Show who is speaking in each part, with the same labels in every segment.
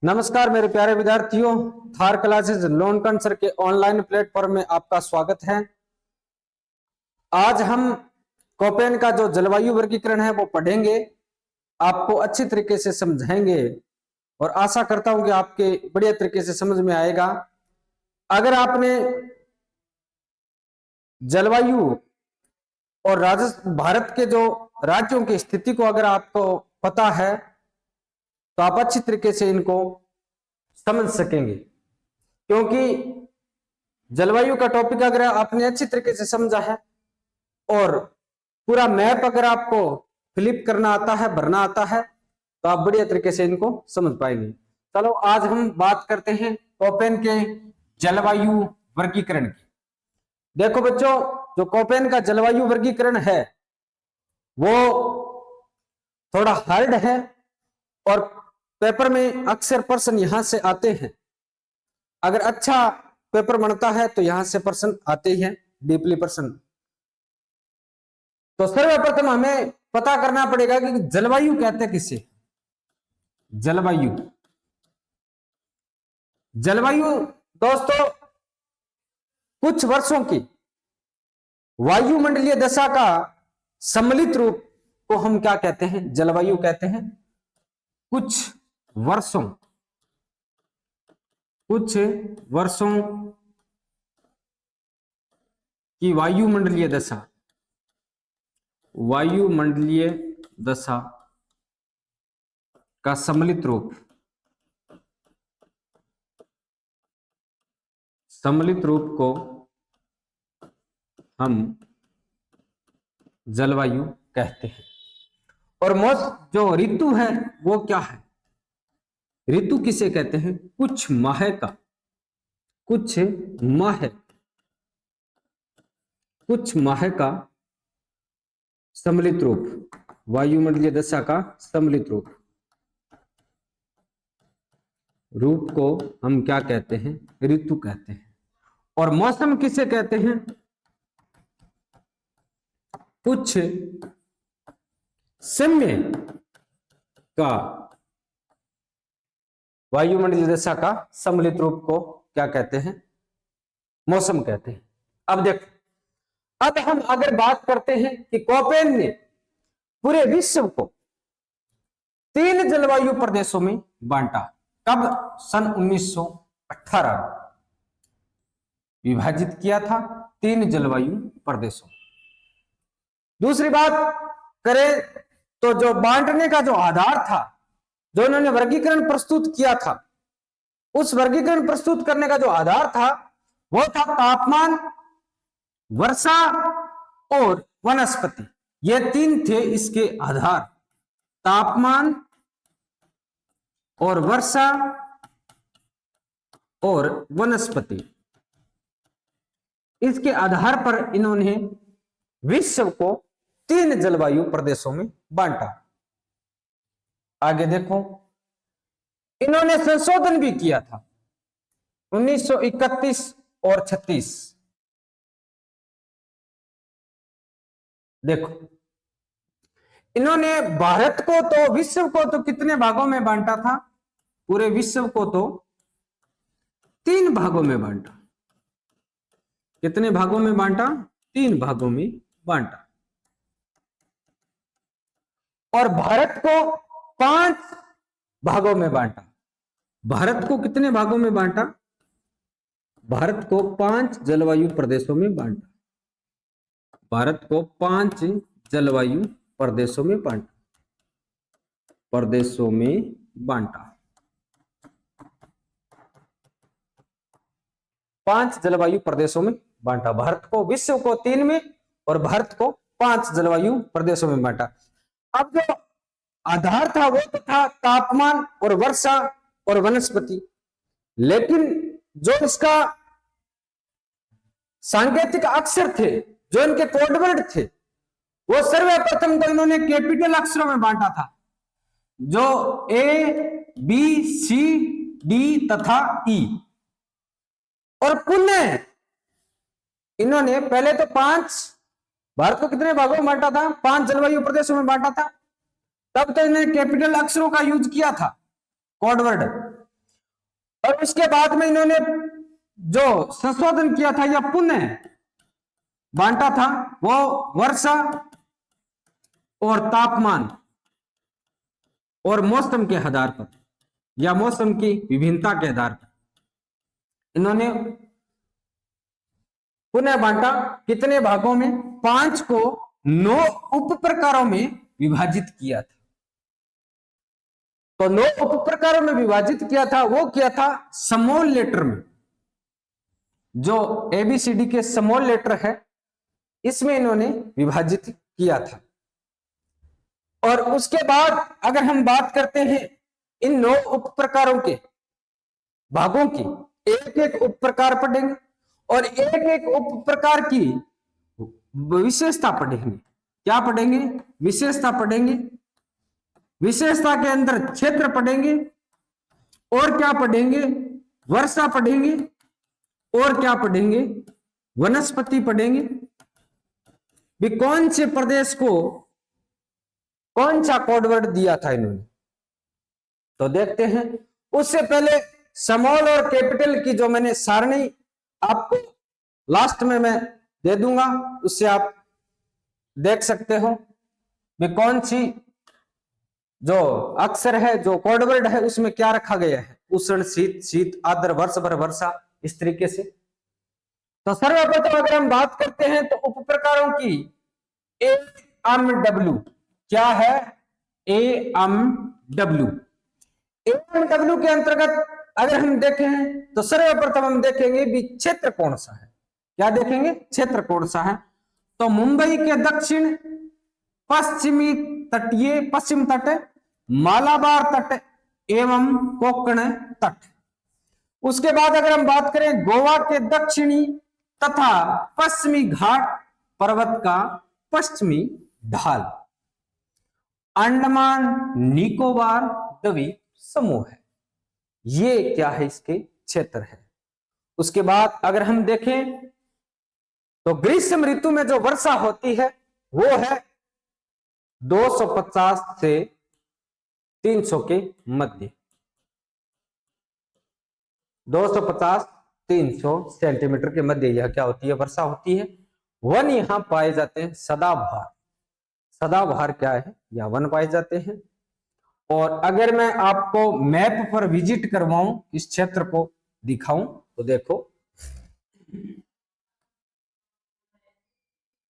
Speaker 1: नमस्कार मेरे प्यारे विद्यार्थियों, थार क्लासेस लोन सर के ऑनलाइन प्लेटफॉर्म में आपका स्वागत है। आज हम कोपेन का जो जलवायु वर्गीकरण है वो पढ़ेंगे, आपको अच्छी तरीके से समझाएंगे और आशा करता हूं कि आपके बढ़िया तरीके से समझ में आएगा। अगर आपने जलवायु और भारत के जो राज्यों की स्थिति को अगर आपको पता है तो आप अच्छी तरीके से इनको समझ सकेंगे, क्योंकि जलवायु का टॉपिक अगर आपने अच्छी तरीके से समझा है और पूरा मैप अगर आपको फ्लिप करना आता है, भरना आता है, तो आप बढ़िया तरीके से इनको समझ पाएंगे। चलो आज हम बात करते हैं कोपेन के जलवायु वर्गीकरण की। देखो बच्चों, जो कोपेन का जलवायु वर्गीकरण है वो थोड़ा हार्ड है और पेपर में अक्सर प्रश्न यहां से आते हैं। अगर अच्छा पेपर बनता है तो यहां से प्रश्न आते ही हैं, डीपली प्रश्न। तो सर्वप्रथम हमें पता करना पड़ेगा कि जलवायु कहते हैं किसे। जलवायु दोस्तों कुछ वर्षों की वायुमंडलीय दशा का सम्मिलित रूप को हम क्या कहते हैं? जलवायु कहते हैं। कुछ वर्षों की वायुमंडलीय दशा का सम्मिलित रूप को हम जलवायु कहते हैं। और जो ऋतु है वो क्या है? ऋतु किसे कहते हैं? कुछ माह का सम्मिलित रूप, वायुमंडलीय दशा का सम्मिलित रूप को हम क्या कहते हैं? ऋतु कहते हैं। और मौसम किसे कहते हैं? कुछ समय का वायुमंडलीय दशा का सम्मिलित रूप को क्या कहते हैं? मौसम कहते हैं। अब देखो, अब हम अगर बात करते हैं कि कोपेन ने पूरे विश्व को 3 जलवायु प्रदेशों में बांटा। कब? सन 1918 विभाजित किया था 3 जलवायु प्रदेशों। दूसरी बात करें तो जो बांटने का जो आधार था, जो उन्होंने वर्गीकरण प्रस्तुत किया था, उस वर्गीकरण प्रस्तुत करने का जो आधार था वो था तापमान, वर्षा और वनस्पति। ये 3 थे इसके आधार, तापमान और वर्षा और वनस्पति। इसके आधार पर इन्होंने विश्व को 3 जलवायु प्रदेशों में बांटा। आगे देखो, इन्होंने संशोधन भी किया था 1931 और 36। देखो, इन्होंने भारत को तो, विश्व को तो कितने भागों में बांटा था? पूरे विश्व को तो 3 भागों में बांटा। कितने भागों में बांटा? 3 भागों में बांटा। और भारत को 5 भागों में बांटा। भारत को कितने भागों में बांटा? भारत को 5 जलवायु प्रदेशों में बांटा। भारत को 5 जलवायु प्रदेशों में बांटा। 5 जलवायु प्रदेशों में बांटा। भारत को, विश्व को 3 में और भारत को 5 जलवायु प्रदेशों में बांटा। अब जो आधार था वो तो था तापमान और वर्षा और वनस्पति, लेकिन जो इसका सांकेतिक अक्षर थे, जो इनके कोडवर्ड थे, वो सर्वप्रथम तो इन्होंने कैपिटल अक्षरों में बांटा था, जो A, B, C, D तथा E। और पुनः इन्होंने पहले तो 5, भारत को कितने भागों में बांटा था? 5 जलवायु प्रदेशों में बांटा था। तब तो इन्होंने कैपिटल अक्षरों का यूज किया था, कोडवर्ड। और उसके बाद में इन्होंने जो संशोधन किया था या पुनः बांटा था वो वर्षा और तापमान और मौसम के आधार पर या मौसम की विभिन्नता के आधार पर इन्होंने पुनः बांटा। कितने भागों में? 5 को 9 उप प्रकारों में विभाजित किया था। तो 9 उप प्रकारों में विभाजित किया था, वो किया था स्मॉल लेटर में, जो ABCD के स्मॉल लेटर है इसमें इन्होंने विभाजित किया था। और उसके बाद अगर हम बात करते हैं इन 9 उप प्रकारों के भागों की, एक एक उप प्रकार पढ़ेंगे और एक एक उप प्रकार की विशेषता पढ़ेंगे। क्या पढ़ेंगे? विशेषता पढ़ेंगे। विशेषता के अंदर क्षेत्र पढ़ेंगे और क्या पढ़ेंगे? वर्षा पढ़ेंगे और क्या पढ़ेंगे? वनस्पति पढ़ेंगे। भी कौन से प्रदेश को कौन सा कोडवर्ड दिया था इन्होंने, तो देखते हैं। उससे पहले स्मॉल और कैपिटल की जो मैंने सारणी आपको लास्ट में मैं दे दूंगा, उससे आप देख सकते हो भी कौन सी जो अक्षर है, जो कोडवर्ड है, उसमें क्या रखा गया है। उष्ण, शीत, शीत, आर्द्र, वर्ष भर, वर्षा, इस तरीके से। तो सर्वप्रथम अगर हम बात करते हैं तो उप प्रकारों की AMW क्या है? AMW के अंतर्गत अगर हम देखें तो सर्वप्रथम हम देखेंगे भी क्षेत्र कौन सा है। क्या देखेंगे? क्षेत्र कौन सा है। तो मुंबई के दक्षिण पश्चिमी तटीय पश्चिम तट, मालाबार तट एवं कोंकण तट। उसके बाद अगर हम बात करें गोवा के दक्षिणी तथा पश्चिमी घाट पर्वत का पश्चिमी ढाल, अंडमान निकोबार द्वीप समूह है। ये क्या है? इसके क्षेत्र है। उसके बाद अगर हम देखें तो ग्रीष्म ऋतु में जो वर्षा होती है वो है 250 से 300 के मध्य, 250-300 सेंटीमीटर के मध्य यह क्या होती है? वर्षा होती है। वन यहां पाए जाते हैं सदाबहार। सदाबहार क्या है? या वन पाए जाते हैं। और अगर मैं आपको मैप पर विजिट करवाऊं, इस क्षेत्र को दिखाऊं, तो देखो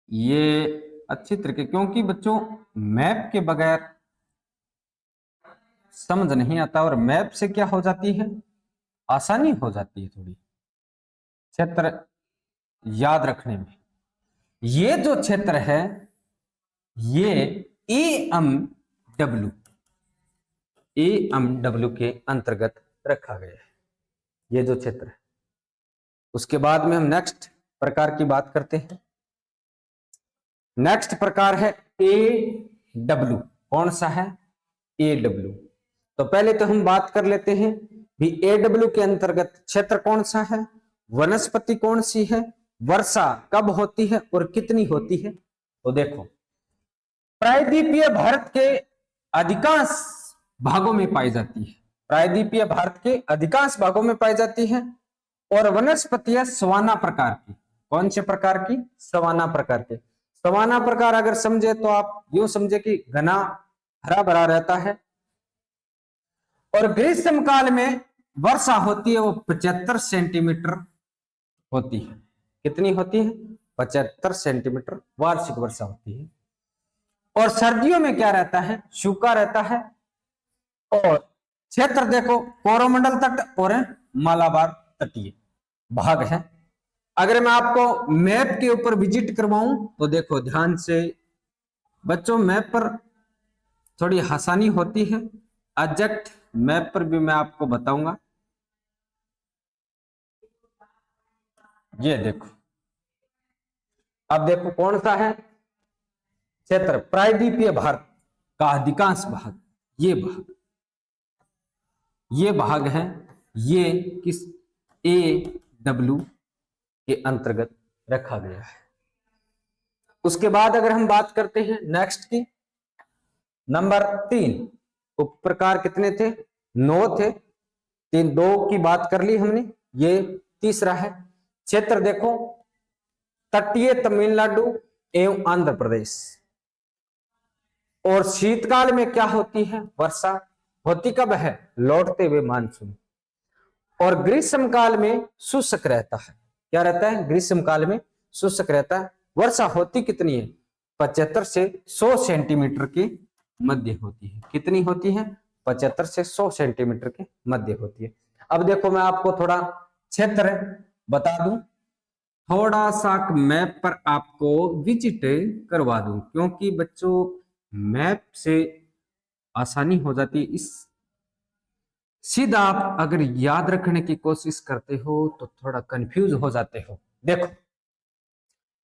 Speaker 1: ये अच्छी तरीके, क्योंकि बच्चों मैप के बगैर समझ नहीं आता और मैप से क्या हो जाती है? आसानी हो जाती है थोड़ी क्षेत्र याद रखने में। ये जो क्षेत्र है ये AMW के अंतर्गत रखा गया है, ये जो क्षेत्र है। उसके बाद में हम नेक्स्ट प्रकार की बात करते हैं। नेक्स्ट प्रकार है AW। कौन सा है? AW। तो पहले तो हम बात कर लेते हैं भी AW के अंतर्गत क्षेत्र कौन सा है, वनस्पति कौन सी है, वर्षा कब होती है और कितनी होती है। तो देखो प्रायद्वीपीय भारत के अधिकांश भागों में पाई जाती है। प्रायद्वीपीय भारत के अधिकांश भागों में पाई जाती है। और वनस्पतियां सवाना प्रकार की। कौन से प्रकार की? सवाना प्रकार के। सवाना प्रकार अगर समझे तो आप यूं समझे कि घना हरा भरा रहता है। और ग्रीष्म काल में वर्षा होती है वो 75 सेंटीमीटर होती है। कितनी होती है? 75 सेंटीमीटर वार्षिक वर्षा होती है। और सर्दियों में क्या रहता है? सूखा रहता है। और क्षेत्र देखो कोरोमंडल तट और मालाबार तटीय भाग है। अगर मैं आपको मैप के ऊपर विजिट करवाऊं तो देखो ध्यान से बच्चों, मैप पर थोड़ी आसानी होती है। एग्जैक्ट मैप पर भी मैं आपको बताऊंगा। ये देखो, अब देखो कौन सा है क्षेत्र? प्रायद्वीपीय भारत का अधिकांश भाग, ये भाग है। ये किस AW के अंतर्गत रखा गया है। उसके बाद अगर हम बात करते हैं नेक्स्ट की, नंबर 3 उप प्रकार कितने थे? 9 थे। दो की बात कर ली हमने, ये तीसरा है। क्षेत्र देखो, तटीय तमिलनाडु एवं आंध्र प्रदेश। और शीतकाल में क्या होती है? वर्षा होती कब है? लौटते हुए मानसून। और ग्रीष्म काल में शुष्क रहता है। क्या रहता है? ग्रीष्म काल में शुष्क रहता है। वर्षा होती कितनी है? 75 से 100 सेंटीमीटर के मध्य होती है। कितनी होती है? 75 से 100 सेंटीमीटर के मध्य होती है। अब देखो, मैं आपको थोड़ा क्षेत्र बता दूं, थोड़ा सा मैप पर आपको विजिट करवा दूं, क्योंकि बच्चों मैप से आसानी हो जाती है। इस सीधा आप अगर याद रखने की कोशिश करते हो तो थोड़ा कंफ्यूज हो जाते हो। देखो,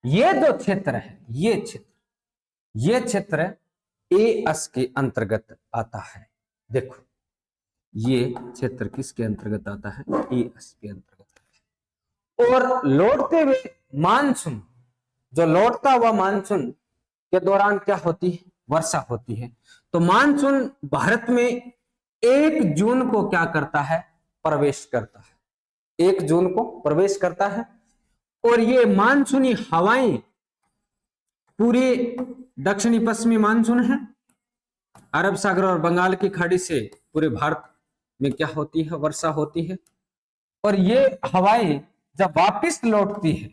Speaker 1: ये जो क्षेत्र है, ये क्षेत्र एएस के अंतर्गत आता है। देखो, ये क्षेत्र किसके अंतर्गत आता है? एएस के अंतर्गत। और लौटते हुए मानसून, जो लौटता हुआ मानसून के दौरान क्या होती है? वर्षा होती है। तो मानसून भारत में 1 जून को क्या करता है? प्रवेश करता है। 1 जून को प्रवेश करता है। और ये मानसूनी हवाएं पूरे दक्षिणी पश्चिमी मानसून है, अरब सागर और बंगाल की खाड़ी से पूरे भारत में क्या होती है? वर्षा होती है। और ये हवाएं जब वापिस लौटती है,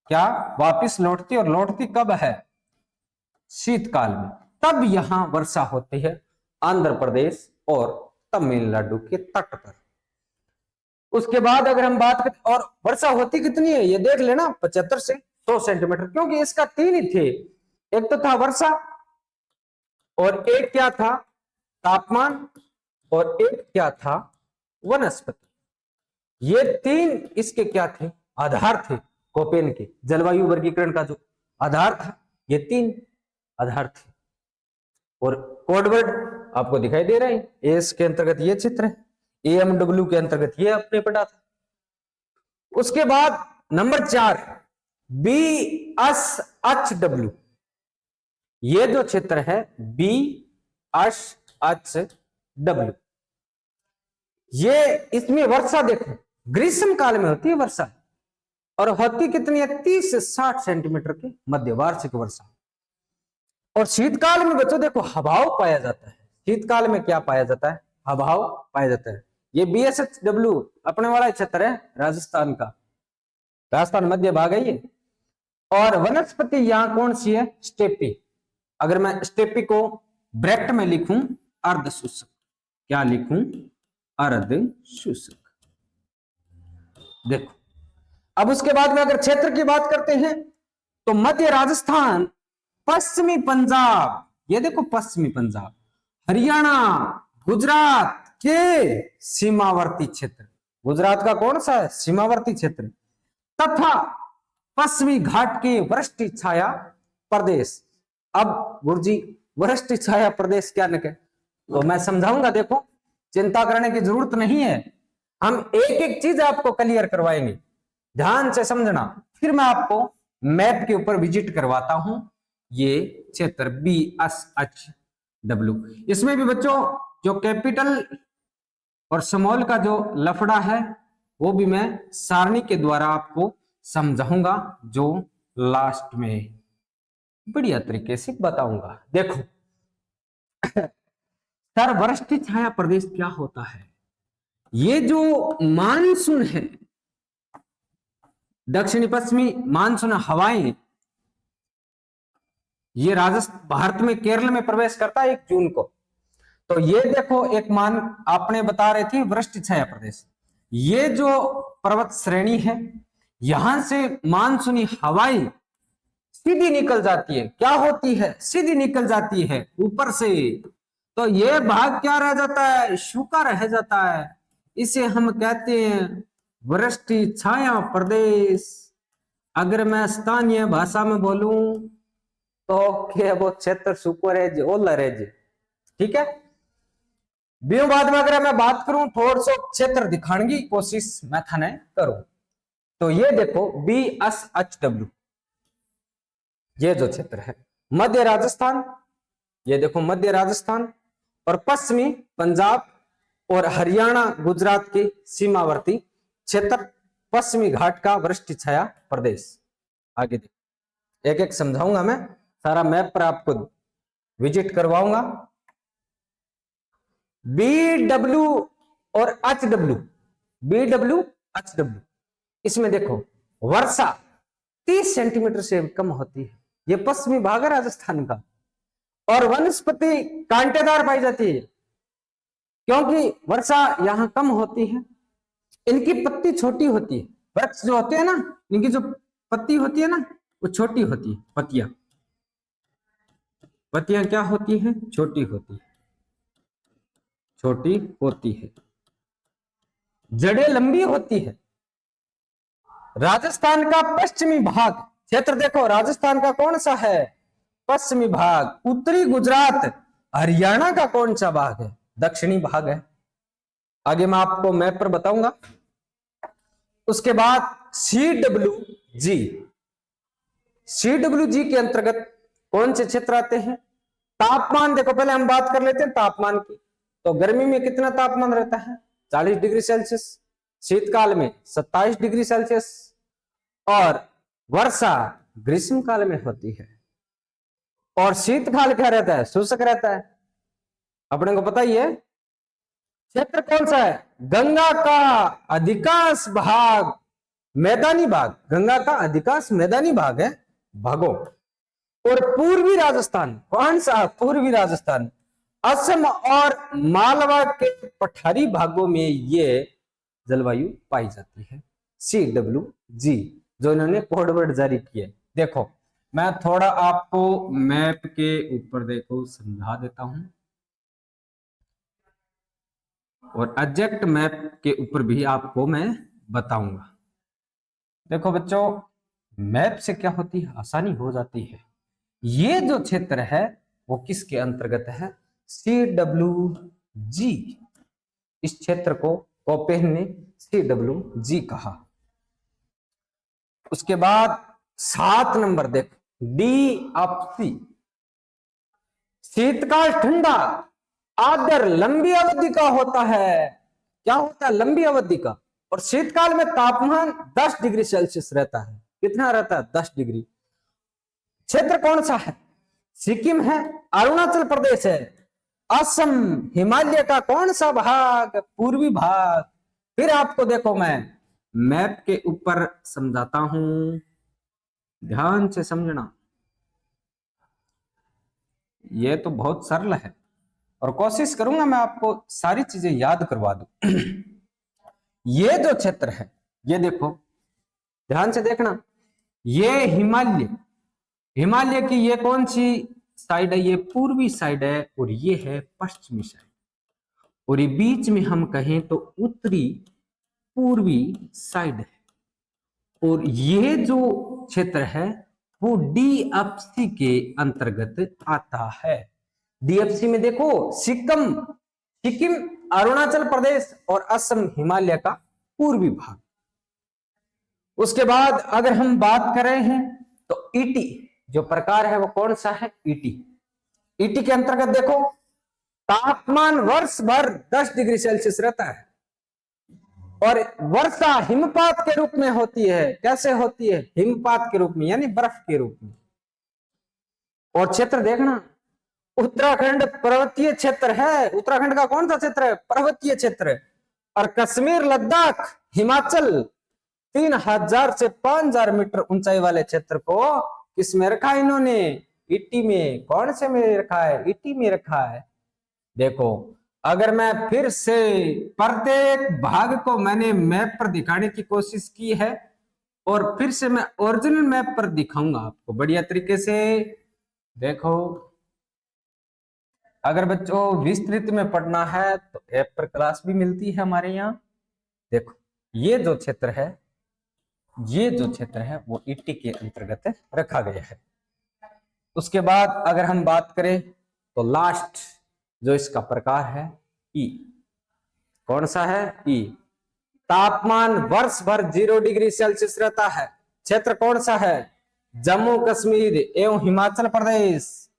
Speaker 1: क्या वापिस लौटती? और लौटती कब है? शीतकाल में। तब यहां वर्षा होती है आंध्र प्रदेश और तमिलनाडु के तट पर। उसके बाद अगर हम बात करें, और वर्षा होती कितनी है ये देख लेना, 75 से 100 सेंटीमीटर, क्योंकि इसका 3 ही थे। एक तो था वर्षा, और एक क्या था? तापमान, और एक क्या था? वनस्पति। ये 3 इसके क्या थे? आधार थे। कोपेन के जलवायु वर्गीकरण का जो आधार था, ये 3 आधार थे। और कोडवर्ड आपको दिखाई दे रहे हैं। एस के अंतर्गत ये क्षेत्र है, एएमडब्ल्यू के अंतर्गत ये अपने पढ़ा था। उसके बाद नंबर 4 BSHW, ये जो क्षेत्र है BSHW, ये इसमें वर्षा देखो ग्रीष्म काल में होती है वर्षा, और होती कितनी है? 30 से 60 सेंटीमीटर के मध्य वार्षिक वर्षा। और शीतकाल में बच्चों देखो हवाओं पाया जाता है। शीतकाल में क्या पाया जाता है? हवाओं पाया जाता है। ये BSHW अपने वाला क्षेत्र है राजस्थान का, राजस्थान मध्य भाग है ये। और वनस्पति यहां कौन सी है? स्टेपी। अगर मैं स्टेपी को ब्रैकेट में लिखूं, अर्ध शुष्क। क्या लिखूं? अर्ध शुष्क। देखो, अब उसके बाद में अगर क्षेत्र की बात करते हैं तो मध्य राजस्थान, पश्चिमी पंजाब, ये देखो पश्चिमी पंजाब, हरियाणा, गुजरात के सीमावर्ती क्षेत्र। गुजरात का कौन सा है? सीमावर्ती क्षेत्र। तथा पश्चिमी घाट के वृष्टि छाया प्रदेश। अब गुरुजी वृष्टि छाया प्रदेश क्या निकले तो मैं समझाऊंगा। देखो, चिंता करने की जरूरत नहीं है, हम एक एक चीज आपको क्लियर करवाएंगे, ध्यान से समझना। फिर मैं आपको मैप के ऊपर विजिट करवाता हूं। ये क्षेत्र BSHW, इसमें भी बच्चों जो कैपिटल और स्मॉल का जो लफड़ा है वो भी मैं सारणी के द्वारा आपको समझाऊंगा, जो लास्ट में बढ़िया तरीके से बताऊंगा। देखो सर, वृष्टि छाया प्रदेश क्या होता है? ये जो मानसून है, दक्षिणी पश्चिमी मानसून हवाएं, ये राजस्थान भारत में केरल में प्रवेश करता है 1 जून को। तो ये देखो एक मान आपने बता रहे थे वृष्टि छाया प्रदेश, ये जो पर्वत श्रेणी है, यहां से मानसूनी हवाएं सीधी निकल जाती है। क्या होती है? सीधी निकल जाती है ऊपर से। तो ये भाग क्या रह जाता है? सूखा रह जाता है। इसे हम कहते हैं वृष्टि छाया प्रदेश। अगर मैं स्थानीय भाषा में बोलूं तो क्या वो क्षेत्र सूखो रह ओला रह। ठीक है। ब्यों बाद में अगर मैं बात करूं, थोड़ा सा क्षेत्र दिखाने की कोशिश मैं थाने करूं, तो ये देखो BSHW, ये जो क्षेत्र है मध्य राजस्थान, ये देखो मध्य राजस्थान और पश्चिमी पंजाब और हरियाणा गुजरात के सीमावर्ती क्षेत्र, पश्चिमी घाट का वृष्टि छाया प्रदेश। आगे देखो, एक एक समझाऊंगा मैं, सारा मैप पर आपको विजिट करवाऊंगा। BW और HW, BW HW, इसमें देखो वर्षा 30 सेंटीमीटर से कम होती है। ये पश्चिमी भाग है राजस्थान का। और वनस्पति कांटेदार पाई जाती है, क्योंकि वर्षा यहां कम होती है। इनकी पत्ती छोटी होती है, वृक्ष जो होते हैं ना, इनकी जो पत्ती होती है ना, वो छोटी होती है। पत्तियां क्या होती हैं? छोटी होती है। जड़ें लंबी होती है। राजस्थान का पश्चिमी भाग क्षेत्र देखो, राजस्थान का कौन सा है? पश्चिमी भाग। उत्तरी गुजरात हरियाणा का कौन सा भाग है? दक्षिणी भाग है। आगे मैं आपको मैप पर बताऊंगा। उसके बाद CWG के अंतर्गत कौन से क्षेत्र आते हैं? तापमान देखो, पहले हम बात कर लेते हैं तापमान की। तो गर्मी में कितना तापमान रहता है? 40 डिग्री सेल्सियस। शीतकाल में 27 डिग्री सेल्सियस। और वर्षा ग्रीष्म काल में होती है। और शीतकाल क्या रहता है? शुष्क रहता है। अपने को पता ही है। क्षेत्र कौन सा है? गंगा का अधिकांश भाग मैदानी भाग, गंगा का अधिकांश मैदानी भाग है, भागो। और पूर्वी राजस्थान कौन सा? पूर्वी राजस्थान असम और मालवा के पठारी भागों में ये जलवायु पाई जाती है। CWG जो इन्होंने कोड वर्ड जारी किए। देखो मैं थोड़ा आपको मैप के ऊपर देखो समझा देता हूं, और एग्जैक्ट मैप के ऊपर भी आपको मैं बताऊंगा। देखो बच्चों, मैप से क्या होती है? आसानी हो जाती है। ये जो क्षेत्र है वो किसके अंतर्गत है? CWG। इस क्षेत्र को कोपेन ने CWG कहा। उसके बाद 7 नंबर देखो, DFC। शीतकाल ठंडा, आर्द्र, लंबी अवधि का होता है। क्या होता है? लंबी अवधि का। और शीतकाल में तापमान 10 डिग्री सेल्सियस रहता है। कितना रहता है? 10 डिग्री। क्षेत्र कौन सा है? सिक्किम है, अरुणाचल प्रदेश है, असम, हिमालय का कौन सा भाग? पूर्वी भाग। फिर आपको देखो मैं मैप के ऊपर समझाता हूं, ध्यान से समझना। ये तो बहुत सरल है और कोशिश करूंगा मैं आपको सारी चीजें याद करवा दूं। ये जो क्षेत्र है, ये देखो ध्यान से देखना, ये हिमालय की ये कौन सी साइड है? ये पूर्वी साइड है, और ये है पश्चिमी साइड। और ये बीच में हम कहें तो उत्तरी पूर्वी साइड है। और ये जो क्षेत्र है वो DFC के अंतर्गत आता है। DFC में देखो सिक्किम, अरुणाचल प्रदेश और असम, हिमालय का पूर्वी भाग। उसके बाद अगर हम बात कर रहे हैं तो ET जो प्रकार है वो कौन सा है? ET के अंतर्गत देखो तापमान वर्ष भर 10 डिग्री सेल्सियस रहता है। और वर्षा हिमपात के रूप में होती है। कैसे होती है? हिमपात के रूप में, यानी बर्फ के रूप में। और क्षेत्र देखना, उत्तराखंड पर्वतीय क्षेत्र है। उत्तराखंड का कौन सा क्षेत्र है? पर्वतीय क्षेत्र है। और कश्मीर, लद्दाख, हिमाचल 3000 से 5000 मीटर ऊंचाई वाले क्षेत्र को किस में रखा है इन्होंने? ET में। कौन से में रखा है? ET में रखा है। देखो अगर मैं फिर से प्रत्येक भाग को मैंने मैप पर दिखाने की कोशिश की है, और फिर से मैं ओरिजिनल मैप पर दिखाऊंगा आपको बढ़िया तरीके से। देखो अगर बच्चों विस्तृत में पढ़ना है तो ऐप पर क्लास भी मिलती है हमारे यहाँ। देखो ये जो क्षेत्र है वो ET के अंतर्गत रखा गया है। उसके बाद अगर हम बात करें तो लास्ट जो इसका प्रकार है E। कौन सा है? E। तापमान वर्ष भर 0 डिग्री सेल्सियस रहता है। क्षेत्र कौन सा है? जम्मू कश्मीर एवं हिमाचल प्रदेश।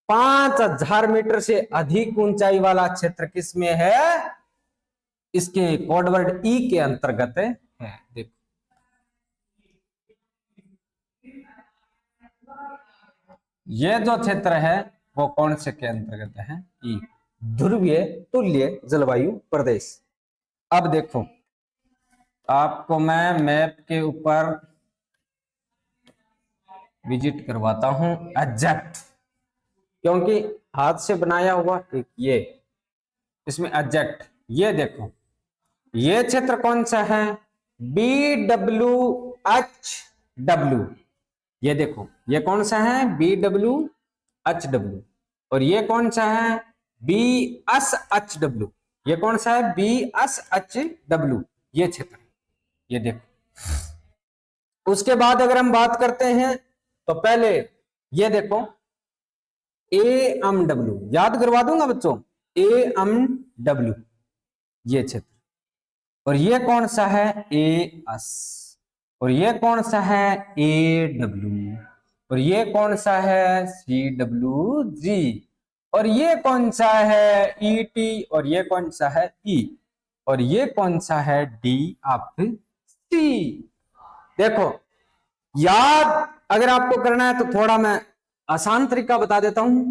Speaker 1: 5000 मीटर से अधिक ऊंचाई वाला क्षेत्र किसमें है? इसके कोडवर्ड ई के अंतर्गत है। देखो ये जो क्षेत्र है वो कौन से के अंतर्गत है? ई, ध्रुवीय तुल्य जलवायु प्रदेश। अब देखो आपको मैं मैप के ऊपर विजिट करवाता हूं एग्जैक्ट, क्योंकि हाथ से बनाया हुआ एक ये इसमें एग्जैक्ट। ये देखो ये क्षेत्र कौन सा है? BWHW। ये देखो ये कौन सा है? BWHW। और ये कौन सा है? BSHW। ये कौन सा है? BSHW। ये क्षेत्र, ये देखो। उसके बाद अगर हम बात करते हैं तो पहले ये देखो AMW, याद करवा दूंगा बच्चों, AMW ये क्षेत्र। और ये कौन सा है? AS। और ये कौन सा है? AW। और ये कौन सा है? CWG। और ये कौन सा है? ET। और ये कौन सा है? E। और ये कौन सा है? DFC। देखो याद अगर आपको करना है तो थोड़ा मैं आसान तरीका बता देता हूं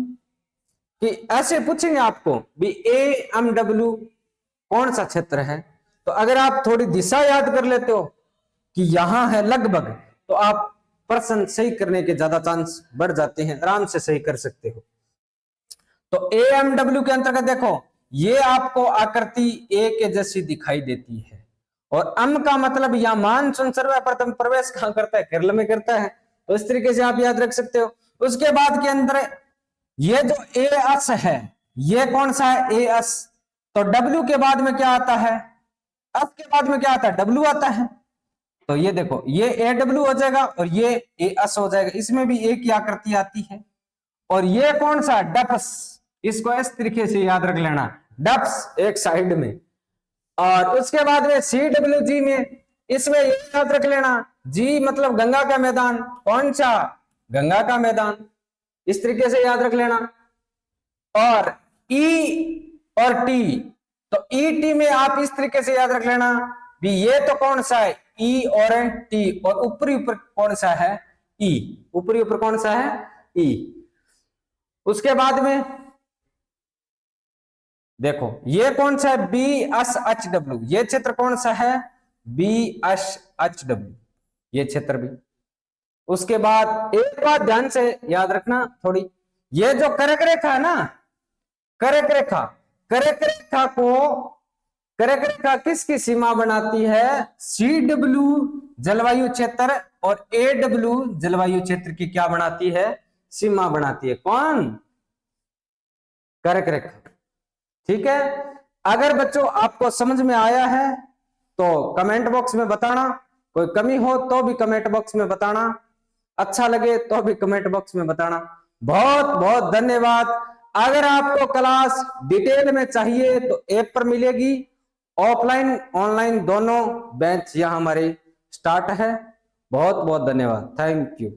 Speaker 1: कि ऐसे पूछेंगे आपको भी AMW कौन सा क्षेत्र है, तो अगर आप थोड़ी दिशा याद कर लेते हो कि यहां है लगभग, तो आप प्रश्न सही करने के ज्यादा चांस बढ़ जाते हैं, आराम से सही कर सकते हो। तो AMW के अंतर्गत देखो ये आपको आकृति A के जैसी दिखाई देती है, और अम का मतलब या मानसून सर्वप्रथम प्रवेश कहां करता है? केरल में करता है। तो इस तरीके से आप याद रख सकते हो। उसके बाद के अंदर ये जो AS है ये कौन सा है? AS। तो W के बाद में क्या आता है? F के बाद में क्या आता है? W आता है। तो ये देखो ये AW हो जाएगा और ये AS हो जाएगा, इसमें भी एक ही आकृति आती है। और ये कौन सा? डप्स। इसको इस तरीके से याद रख लेना, डप्स एक साइड में। और उसके बाद में CWG में, इसमें ये याद रख लेना, G मतलब गंगा का मैदान। कौन सा? गंगा का मैदान। इस तरीके से याद रख लेना। और E और T, तो ET में आप इस तरीके से याद रख लेना भी ये तो कौन सा है? E और T। और ऊपरी ऊपर कौन सा है? E। ऊपरी ऊपर कौन सा है? E। उसके बाद में देखो ये कौन सा है? BSHW। ये क्षेत्र कौन सा है? BSHW ये क्षेत्र भी। उसके बाद एक बात ध्यान से याद रखना थोड़ी, ये जो कर्क रेखा है ना, कर्क रेखा, कर्क रेखा को, कर्क रेखा किसकी सीमा बनाती है? CW जलवायु क्षेत्र और AW जलवायु क्षेत्र की क्या बनाती है? सीमा बनाती है। कौन? कर्क रेखा। ठीक है। अगर बच्चों आपको समझ में आया है तो कमेंट बॉक्स में बताना, कोई कमी हो तो भी कमेंट बॉक्स में बताना, अच्छा लगे तो भी कमेंट बॉक्स में बताना। बहुत बहुत धन्यवाद। अगर आपको क्लास डिटेल में चाहिए तो ऐप पर मिलेगी, ऑफलाइन ऑनलाइन दोनों बैच यहां हमारे स्टार्ट है। बहुत बहुत धन्यवाद। Thank you.